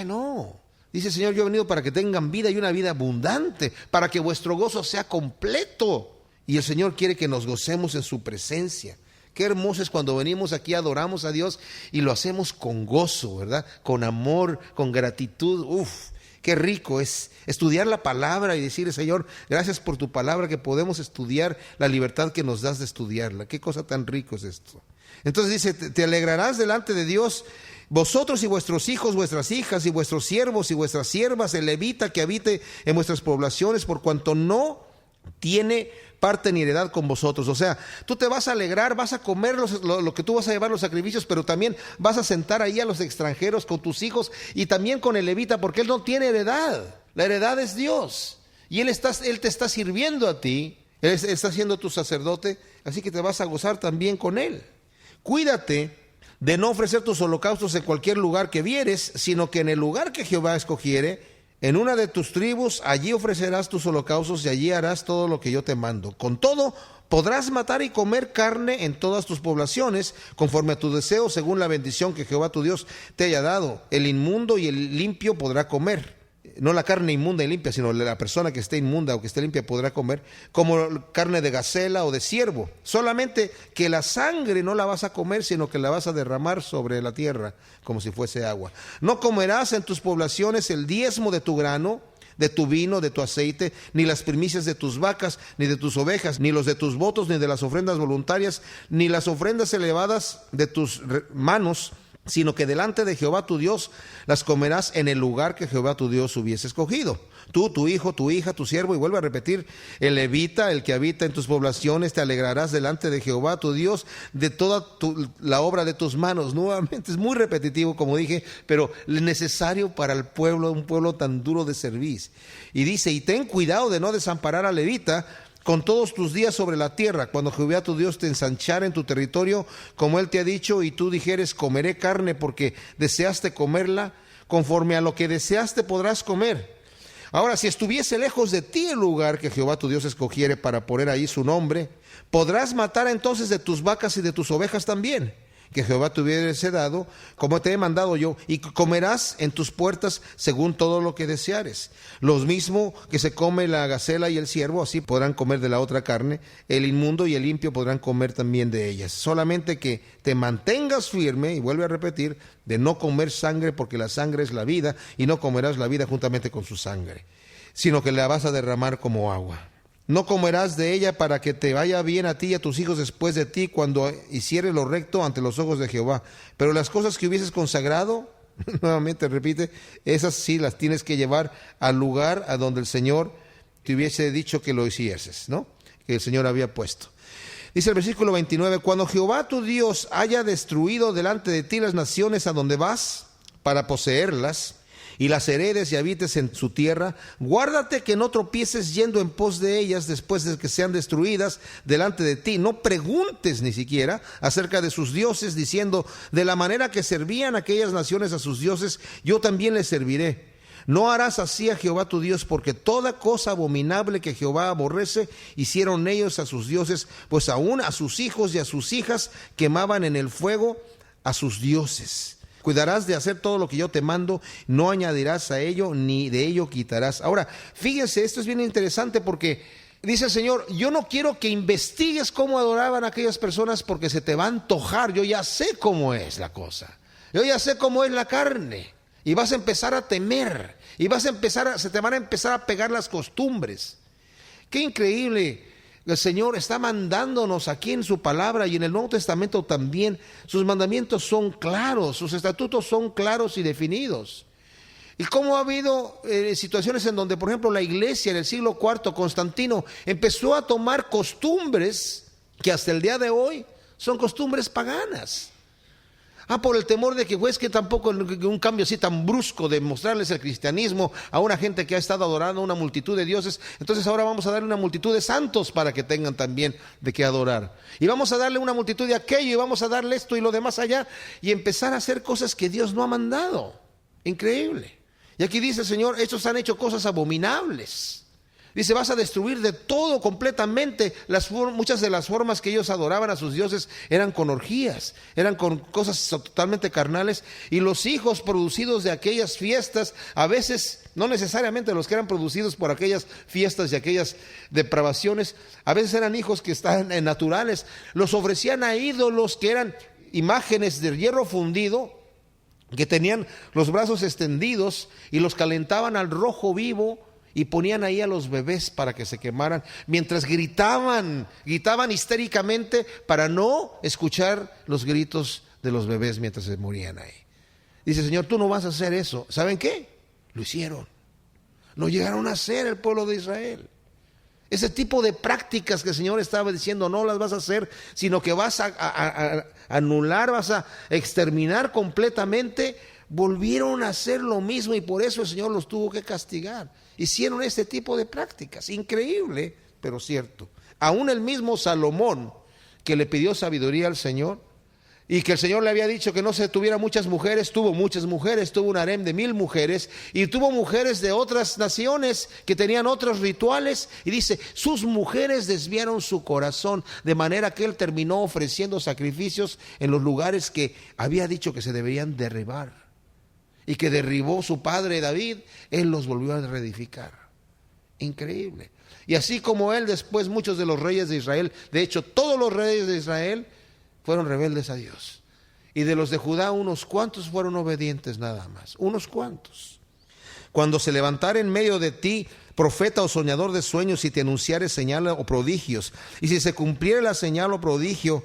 No, dice el Señor, yo he venido para que tengan vida y una vida abundante, para que vuestro gozo sea completo. Y el Señor quiere que nos gocemos en su presencia. Qué hermoso es cuando venimos aquí, adoramos a Dios y lo hacemos con gozo, ¿verdad? Con amor, con gratitud. Qué rico es estudiar la palabra y decirle, Señor, gracias por tu palabra, que podemos estudiar, la libertad que nos das de estudiarla. Qué cosa tan rico es esto. Entonces dice, te alegrarás delante de Dios, vosotros y vuestros hijos, vuestras hijas, y vuestros siervos y vuestras siervas, el levita que habite en vuestras poblaciones, por cuanto no tiene parte ni heredad con vosotros. O sea, tú te vas a alegrar, vas a comer lo que tú vas a llevar, los sacrificios, pero también vas a sentar ahí a los extranjeros con tus hijos y también con el levita, porque él no tiene heredad. La heredad es Dios y él te está sirviendo a ti, él está siendo tu sacerdote, así que te vas a gozar también con él. Cuídate de no ofrecer tus holocaustos en cualquier lugar que vieres, sino que en el lugar que Jehová escogiere, en una de tus tribus, allí ofrecerás tus holocaustos y allí harás todo lo que yo te mando. Con todo, podrás matar y comer carne en todas tus poblaciones, conforme a tu deseo, según la bendición que Jehová tu Dios te haya dado. El inmundo y el limpio podrá comer. No la carne inmunda y limpia, sino la persona que esté inmunda o que esté limpia podrá comer, como carne de gacela o de ciervo. Solamente que la sangre no la vas a comer, sino que la vas a derramar sobre la tierra, como si fuese agua. No comerás en tus poblaciones el diezmo de tu grano, de tu vino, de tu aceite, ni las primicias de tus vacas, ni de tus ovejas, ni los de tus votos, ni de las ofrendas voluntarias, ni las ofrendas elevadas de tus manos, sino que delante de Jehová tu Dios las comerás en el lugar que Jehová tu Dios hubiese escogido. Tú, tu hijo, tu hija, tu siervo, y vuelve a repetir, el levita, el que habita en tus poblaciones, te alegrarás delante de Jehová tu Dios de toda la obra de tus manos. Nuevamente es muy repetitivo, como dije, pero necesario para el pueblo, un pueblo tan duro de servir. Y dice, y ten cuidado de no desamparar al levita con todos tus días sobre la tierra, cuando Jehová tu Dios te ensanchara en tu territorio, como Él te ha dicho, y tú dijeres, comeré carne porque deseaste comerla, conforme a lo que deseaste podrás comer. Ahora, si estuviese lejos de ti el lugar que Jehová tu Dios escogiere para poner ahí su nombre, podrás matar entonces de tus vacas y de tus ovejas también, que Jehová te hubiese dado, como te he mandado yo, y comerás en tus puertas según todo lo que deseares. Lo mismo que se come la gacela y el ciervo, así podrán comer de la otra carne. El inmundo y el limpio podrán comer también de ellas. Solamente que te mantengas firme, y vuelve a repetir, de no comer sangre, porque la sangre es la vida, y no comerás la vida juntamente con su sangre, sino que la vas a derramar como agua. No comerás de ella para que te vaya bien a ti y a tus hijos después de ti cuando hicieres lo recto ante los ojos de Jehová. Pero las cosas que hubieses consagrado, nuevamente repite, esas sí las tienes que llevar al lugar a donde el Señor te hubiese dicho que lo hicieses, ¿no? Que el Señor había puesto. Dice el versículo 29, cuando Jehová tu Dios haya destruido delante de ti las naciones a donde vas para poseerlas, y las heredes y habites en su tierra, guárdate que no tropieces yendo en pos de ellas después de que sean destruidas delante de ti. No preguntes ni siquiera acerca de sus dioses, diciendo, de la manera que servían aquellas naciones a sus dioses, yo también les serviré. No harás así a Jehová tu Dios, porque toda cosa abominable que Jehová aborrece, hicieron ellos a sus dioses, pues aún a sus hijos y a sus hijas quemaban en el fuego a sus dioses. Cuidarás de hacer todo lo que yo te mando, no añadirás a ello, ni de ello quitarás. Ahora, fíjense, esto es bien interesante porque dice el Señor, yo no quiero que investigues cómo adoraban a aquellas personas porque se te va a antojar, yo ya sé cómo es la cosa, yo ya sé cómo es la carne, y vas a empezar a temer, y se te van a empezar a pegar las costumbres. Qué increíble. El Señor está mandándonos aquí en su palabra y en el Nuevo Testamento también. Sus mandamientos son claros, sus estatutos son claros y definidos. Y cómo ha habido situaciones en donde, por ejemplo, la iglesia en el siglo IV, Constantino, empezó a tomar costumbres que hasta el día de hoy son costumbres paganas. Por el temor de que, pues, que tampoco un cambio así tan brusco de mostrarles el cristianismo a una gente que ha estado adorando una multitud de dioses, entonces ahora vamos a darle una multitud de santos para que tengan también de qué adorar. Y vamos a darle una multitud de aquello, y vamos a darle esto y lo demás allá, y empezar a hacer cosas que Dios no ha mandado. Increíble. Y aquí dice el Señor, estos han hecho cosas abominables. Dice, vas a destruir de todo completamente. Muchas de las formas que ellos adoraban a sus dioses eran con orgías, eran con cosas totalmente carnales. Y los hijos producidos de aquellas fiestas, a veces, no necesariamente los que eran producidos por aquellas fiestas y aquellas depravaciones, a veces eran hijos que estaban naturales. Los ofrecían a ídolos que eran imágenes de hierro fundido, que tenían los brazos extendidos y los calentaban al rojo vivo, y ponían ahí a los bebés para que se quemaran, mientras gritaban histéricamente para no escuchar los gritos de los bebés mientras se morían ahí. Dice, Señor, tú no vas a hacer eso. ¿Saben qué? Lo hicieron. Lo llegaron a hacer el pueblo de Israel. Ese tipo de prácticas que el Señor estaba diciendo, no las vas a hacer, sino que vas a anular, vas a exterminar completamente. Volvieron a hacer lo mismo, y por eso el Señor los tuvo que castigar. Hicieron este tipo de prácticas, increíble, pero cierto. Aún el mismo Salomón, que le pidió sabiduría al Señor, y que el Señor le había dicho que no se tuviera muchas mujeres, tuvo muchas mujeres, tuvo un harem de 1000 mujeres, y tuvo mujeres de otras naciones que tenían otros rituales, y dice, sus mujeres desviaron su corazón, de manera que él terminó ofreciendo sacrificios en los lugares que había dicho que se deberían derribar. Y que derribó su padre David, él los volvió a reedificar. Increíble. Y así como él, después muchos de los reyes de Israel, de hecho todos los reyes de Israel fueron rebeldes a Dios. Y de los de Judá, unos cuantos fueron obedientes nada más, unos cuantos. Cuando se levantara en medio de ti profeta o soñador de sueños, y te anunciare señal o prodigios, y si se cumpliera la señal o prodigio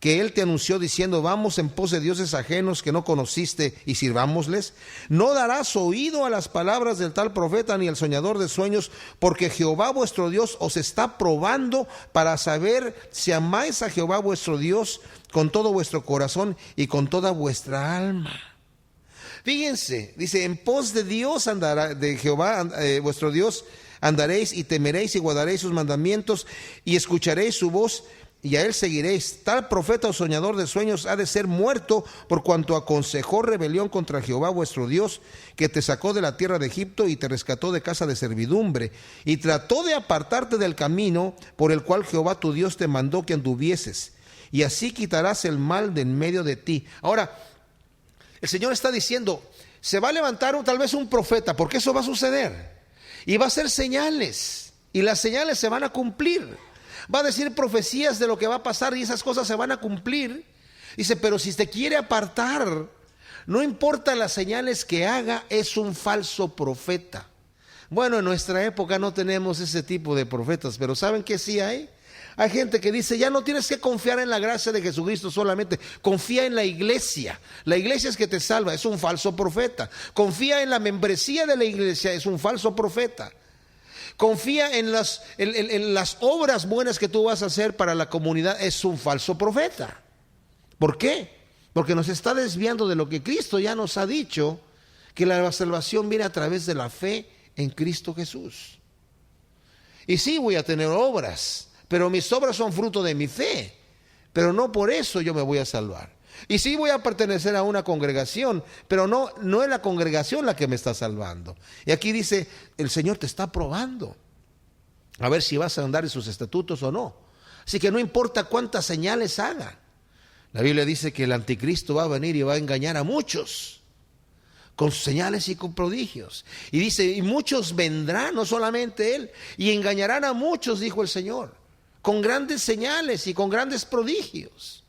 que él te anunció diciendo, vamos en pos de dioses ajenos que no conociste y sirvámosles, no darás oído a las palabras del tal profeta ni al soñador de sueños, porque Jehová vuestro Dios os está probando para saber si amáis a Jehová vuestro Dios con todo vuestro corazón y con toda vuestra alma. Fíjense, dice, en pos de Dios andará, de Jehová vuestro Dios andaréis, y temeréis y guardaréis sus mandamientos, y escucharéis su voz, y a él seguiréis. Tal profeta o soñador de sueños ha de ser muerto, por cuanto aconsejó rebelión contra Jehová vuestro Dios, que te sacó de la tierra de Egipto y te rescató de casa de servidumbre, y trató de apartarte del camino por el cual Jehová tu Dios te mandó que anduvieses. y así quitarás el mal de en medio de ti. Ahora, el Señor está diciendo, se va a levantar tal vez un profeta, porque eso va a suceder, y va a hacer señales, y las señales se van a cumplir. Va a decir profecías de lo que va a pasar, y esas cosas se van a cumplir. Dice, pero si te quiere apartar, no importa las señales que haga, es un falso profeta. Bueno, en nuestra época no tenemos ese tipo de profetas, pero ¿saben qué sí hay? Hay gente que dice, ya no tienes que confiar en la gracia de Jesucristo solamente, confía en la iglesia. La iglesia es que te salva, es un falso profeta. Confía en la membresía de la iglesia, es un falso profeta. Confía en las obras buenas que tú vas a hacer para la comunidad, es un falso profeta. ¿Por qué? Porque nos está desviando de lo que Cristo ya nos ha dicho, que la salvación viene a través de la fe en Cristo Jesús. Y sí voy a tener obras, pero mis obras son fruto de mi fe, pero no por eso yo me voy a salvar. Y sí voy a pertenecer a una congregación, pero no es la congregación la que me está salvando. Y aquí dice, el Señor te está probando, a ver si vas a andar en sus estatutos o no. Así que no importa cuántas señales haga. La Biblia dice que el anticristo va a venir y va a engañar a muchos con señales y con prodigios. Y dice, y muchos vendrán, no solamente él, y engañarán a muchos, dijo el Señor, con grandes señales y con grandes prodigios.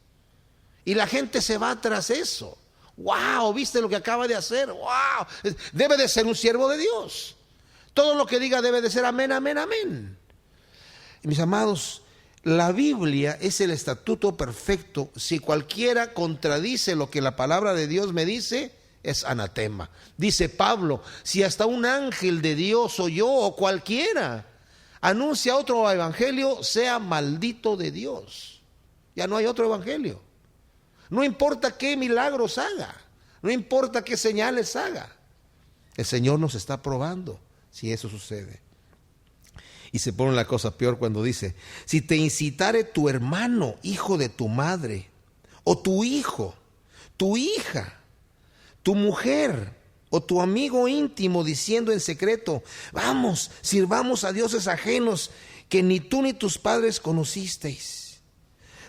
Y la gente se va tras eso. ¡Wow! ¿Viste lo que acaba de hacer? ¡Wow! Debe de ser un siervo de Dios. Todo lo que diga debe de ser amén, amén, amén. Y mis amados, la Biblia es el estatuto perfecto. Si cualquiera contradice lo que la palabra de Dios me dice, es anatema. Dice Pablo, si hasta un ángel de Dios o yo o cualquiera anuncia otro evangelio, sea maldito de Dios. Ya no hay otro evangelio. No importa qué milagros haga, no importa qué señales haga. El Señor nos está probando si eso sucede. Y se pone la cosa peor cuando dice, si te incitare tu hermano, hijo de tu madre, o tu hijo, tu hija, tu mujer, o tu amigo íntimo, diciendo en secreto, vamos, sirvamos a dioses ajenos que ni tú ni tus padres conocisteis,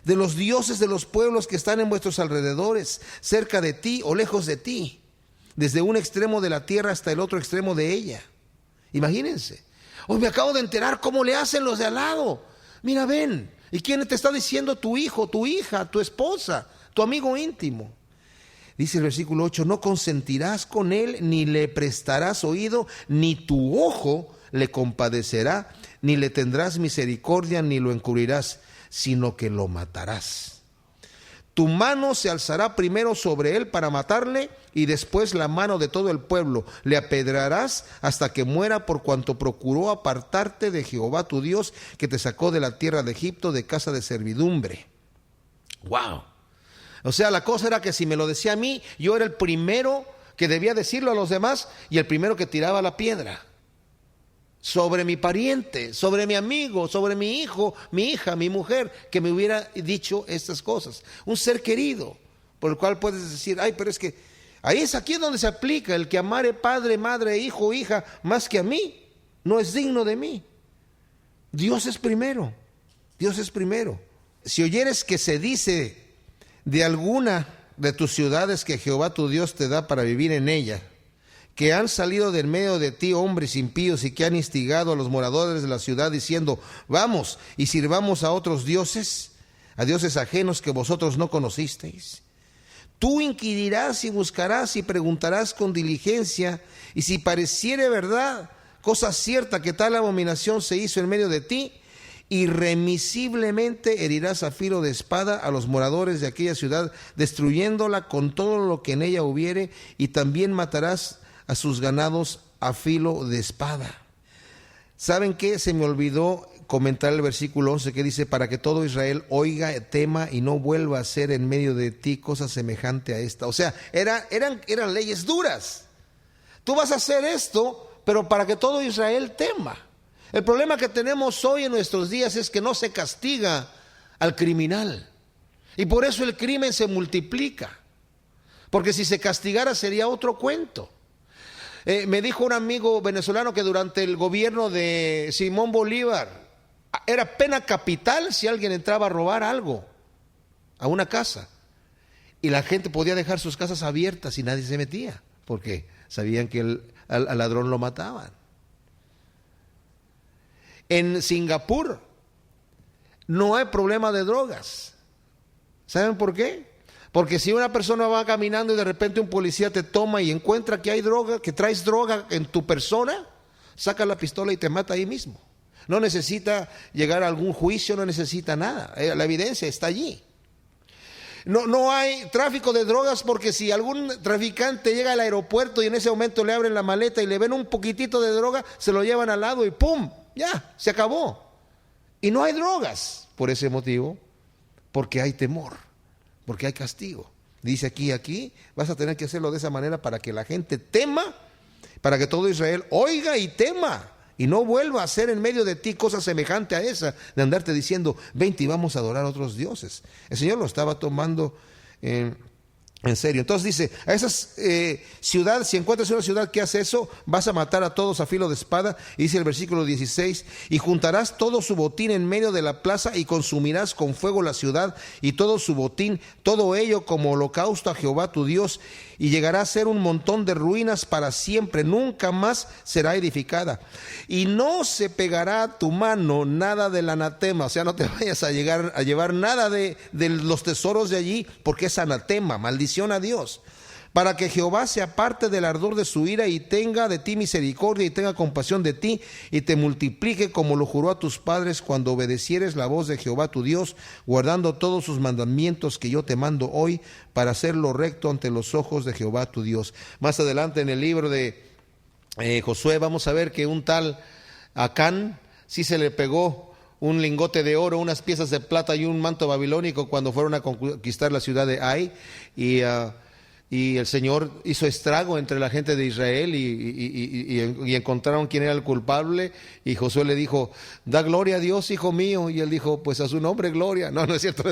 de los dioses de los pueblos que están en vuestros alrededores, cerca de ti o lejos de ti, desde un extremo de la tierra hasta el otro extremo de ella. Imagínense. Hoy me acabo de enterar cómo le hacen los de al lado. Mira, ven. ¿Y quién te está diciendo? Tu hijo, tu hija, tu esposa, tu amigo íntimo. Dice el versículo 8, no consentirás con él, ni le prestarás oído, ni tu ojo le compadecerá, ni le tendrás misericordia, ni lo encubrirás, sino que lo matarás. Tu mano se alzará primero sobre él para matarle, y después la mano de todo el pueblo. Le apedrarás hasta que muera, por cuanto procuró apartarte de Jehová tu Dios, que te sacó de la tierra de Egipto, de casa de servidumbre. ¡Wow! O sea, la cosa era que si me lo decía a mí, yo era el primero que debía decirlo a los demás, y el primero que tiraba la piedra. Sobre mi pariente, sobre mi amigo, sobre mi hijo, mi hija, mi mujer, que me hubiera dicho estas cosas. Un ser querido, por el cual puedes decir, ay, pero es que ahí es aquí donde se aplica el que amare padre, madre, hijo, hija, más que a mí, no es digno de mí. Dios es primero, Dios es primero. Si oyeres que se dice de alguna de tus ciudades que Jehová tu Dios te da para vivir en ella, que han salido del medio de ti hombres impíos y que han instigado a los moradores de la ciudad diciendo, vamos y sirvamos a otros dioses, a dioses ajenos que vosotros no conocisteis. Tú inquirirás y buscarás y preguntarás con diligencia, y si pareciere verdad, cosa cierta que tal abominación se hizo en medio de ti, irremisiblemente herirás a filo de espada a los moradores de aquella ciudad, destruyéndola con todo lo que en ella hubiere, y también matarás a sus ganados a filo de espada. ¿Saben qué? Se me olvidó comentar el versículo 11 que dice, para que todo Israel oiga, tema y no vuelva a hacer en medio de ti cosa semejante a esta. O sea, eran leyes duras. Tú vas a hacer esto, pero para que todo Israel tema. El problema que tenemos hoy en nuestros días es que no se castiga al criminal. Y por eso el crimen se multiplica. Porque si se castigara sería otro cuento. Me dijo un amigo venezolano que durante el gobierno de Simón Bolívar era pena capital si alguien entraba a robar algo. a una casa. Y la gente podía dejar sus casas abiertas y nadie se metía, porque sabían que al ladrón lo mataban. En Singapur no hay problema de drogas. ¿Saben por qué? Porque si una persona va caminando y de repente un policía te toma y encuentra que hay droga, que traes droga en tu persona, saca la pistola y te mata ahí mismo. No necesita llegar a algún juicio, no necesita nada. La evidencia está allí. No hay tráfico de drogas porque si algún traficante llega al aeropuerto y en ese momento le abren la maleta y le ven un poquitito de droga, se lo llevan al lado y ¡pum! Ya, se acabó. Y no hay drogas por ese motivo, porque hay temor, porque hay castigo. Dice aquí vas a tener que hacerlo de esa manera para que la gente tema, para que todo Israel oiga y tema. Y no vuelva a hacer en medio de ti cosa semejante a esa, de andarte diciendo, vente y vamos a adorar a otros dioses. El Señor lo estaba tomando en serio. Entonces dice, a esas ciudades, si encuentras una ciudad que hace eso, vas a matar a todos a filo de espada. Y dice el versículo 16, y juntarás todo su botín en medio de la plaza y consumirás con fuego la ciudad y todo su botín, todo ello como holocausto a Jehová tu Dios. Y llegará a ser un montón de ruinas para siempre, nunca más será edificada. Y no se pegará a tu mano nada del anatema, o sea, no te vayas a llevar nada de los tesoros de allí, porque es anatema, maldición a Dios. Para que Jehová se aparte del ardor de su ira y tenga de ti misericordia y tenga compasión de ti y te multiplique como lo juró a tus padres cuando obedecieres la voz de Jehová tu Dios, guardando todos sus mandamientos que yo te mando hoy para hacer lo recto ante los ojos de Jehová tu Dios. Más adelante en el libro de Josué vamos a ver que un tal Acán sí se le pegó un lingote de oro, unas piezas de plata y un manto babilónico cuando fueron a conquistar la ciudad de Ai, y el Señor hizo estrago entre la gente de Israel y encontraron quién era el culpable, y Josué le dijo, da gloria a Dios, hijo mío, y él dijo, pues a su nombre gloria. No es cierto.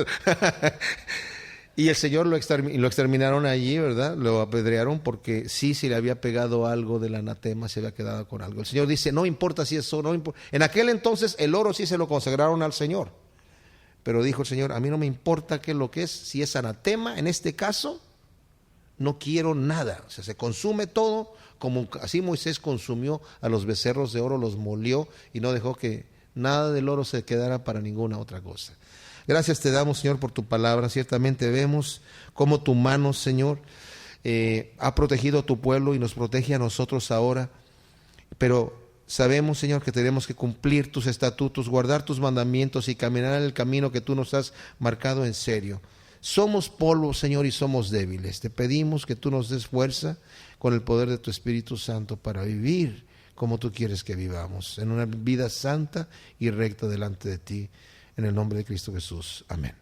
Y el Señor lo exterminaron allí, ¿verdad? Lo apedrearon porque sí le había pegado algo del anatema, se había quedado con algo. El Señor dice, no importa si eso, no importa. En aquel entonces el oro sí se lo consagraron al Señor, pero dijo el Señor, a mí no me importa qué es lo que es, si es anatema, en este caso, no quiero nada. O sea, se consume todo, como así Moisés consumió a los becerros de oro, los molió y no dejó que nada del oro se quedara para ninguna otra cosa. Gracias te damos, Señor, por tu palabra. Ciertamente vemos cómo tu mano, Señor, ha protegido a tu pueblo y nos protege a nosotros ahora. Pero sabemos, Señor, que tenemos que cumplir tus estatutos, guardar tus mandamientos y caminar en el camino que tú nos has marcado en serio. Somos polvo, Señor, y somos débiles. Te pedimos que tú nos des fuerza con el poder de tu Espíritu Santo para vivir como tú quieres que vivamos, en una vida santa y recta delante de ti. En el nombre de Cristo Jesús. Amén.